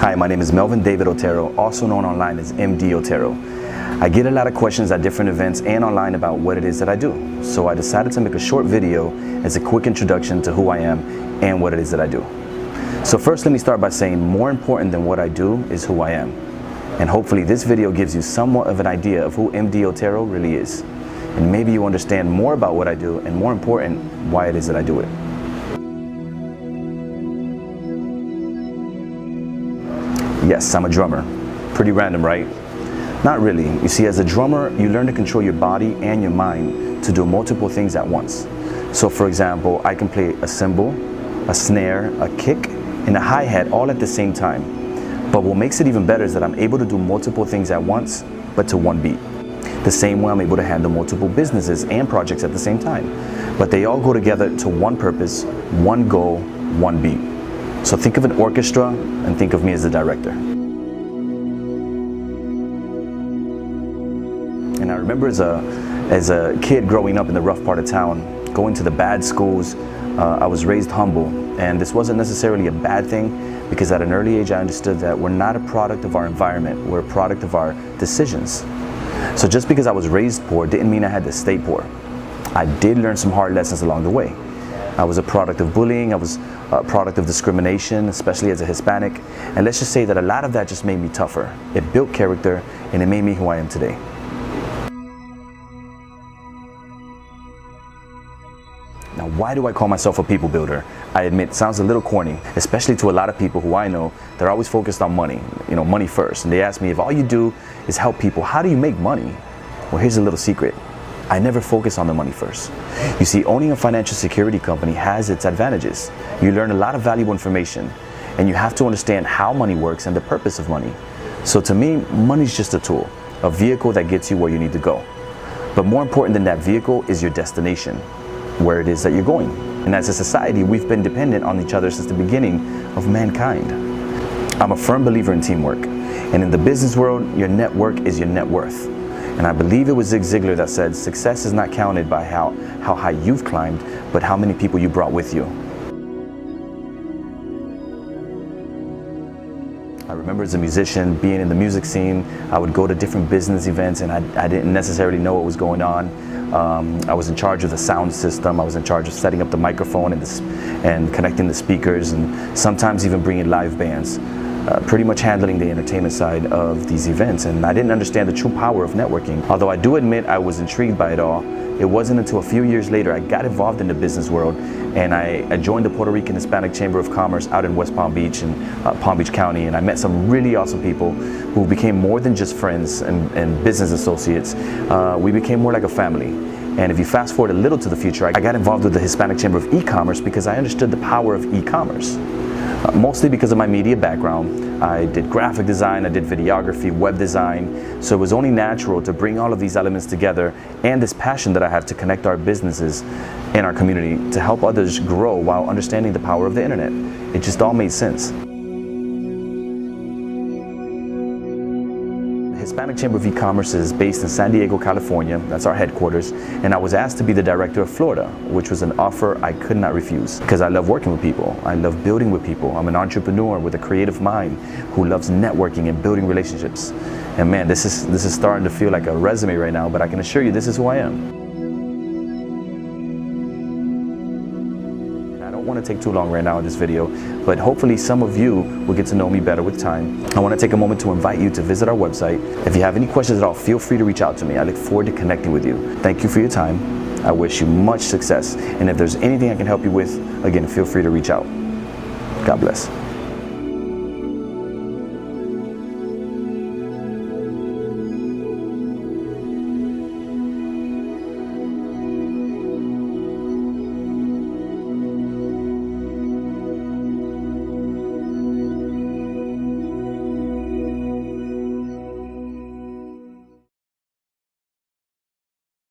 Hi, my name is Melvin David Otero, also known online as MD OTERO. I get a lot of questions at different events and online about what it is that I do. So I decided to make a short video as a quick introduction to who I am and what it is that I do. So first, let me start by saying more important than what I do is who I am. And hopefully this video gives you somewhat of an idea of who MD OTERO really is. And maybe you understand more about what I do and, more important, why it is that I do it. Yes, I'm a drummer. Pretty random, right? Not really. You see, as a drummer, you learn to control your body and your mind to do multiple things at once. So for example, I can play a cymbal, a snare, a kick, and a hi-hat all at the same time. But what makes it even better is that I'm able to do multiple things at once, but to one beat. The same way I'm able to handle multiple businesses and projects at the same time. But they all go together to one purpose, one goal, one beat. So think of an orchestra and think of me as the director. And I remember as a kid growing up in the rough part of town, going to the bad schools, I was raised humble. And this wasn't necessarily a bad thing, because at an early age I understood that we're not a product of our environment, we're a product of our decisions. So just because I was raised poor didn't mean I had to stay poor. I did learn some hard lessons along the way. I was a product of bullying, I was a product of discrimination, especially as a Hispanic. And let's just say that a lot of that just made me tougher. It built character and it made me who I am today. Now, why do I call myself a people builder? I admit, it sounds a little corny, especially to a lot of people who I know. They're always focused on money, money first. And they ask me, if all you do is help people, how do you make money? Well, here's a little secret. I never focus on the money first. You see, owning a financial security company has its advantages. You learn a lot of valuable information, and you have to understand how money works and the purpose of money. So to me, money's just a tool, a vehicle that gets you where you need to go. But more important than that vehicle is your destination, where it is that you're going. And as a society, we've been dependent on each other since the beginning of mankind. I'm a firm believer in teamwork. And in the business world, your network is your net worth. And I believe it was Zig Ziglar that said, success is not counted by how high you've climbed, but how many people you brought with you. I remember as a musician, being in the music scene, I would go to different business events and I didn't necessarily know what was going on. I was in charge of the sound system, I was in charge of setting up the microphone and connecting the speakers, and sometimes even bringing live bands. Pretty much handling the entertainment side of these events, and I didn't understand the true power of networking. Although I do admit I was intrigued by it all, it wasn't until a few years later I got involved in the business world, and I joined the Puerto Rican Hispanic Chamber of Commerce out in West Palm Beach and Palm Beach County, and I met some really awesome people who became more than just friends and business associates. We became more like a family. And if you fast forward a little to the future, I got involved with the Hispanic Chamber of Ecommerce because I understood the power of e-commerce. Mostly because of my media background. I did graphic design, I did videography, web design, so it was only natural to bring all of these elements together, and this passion that I have to connect our businesses and our community to help others grow while understanding the power of the internet. It just all made sense. The Hispanic Chamber of E-Commerce is based in San Diego, California. That's our headquarters. And I was asked to be the director of Florida, which was an offer I could not refuse, because I love working with people. I love building with people. I'm an entrepreneur with a creative mind who loves networking and building relationships. And man, this is starting to feel like a resume right now, but I can assure you this is who I am. I don't want to take too long right now in this video, but hopefully some of you will get to know me better with time. I want to take a moment to invite you to visit our website. If you have any questions at all, feel free to reach out to me. I look forward to connecting with you. Thank you for your time. I wish you much success. And if there's anything I can help you with, again, feel free to reach out. God bless.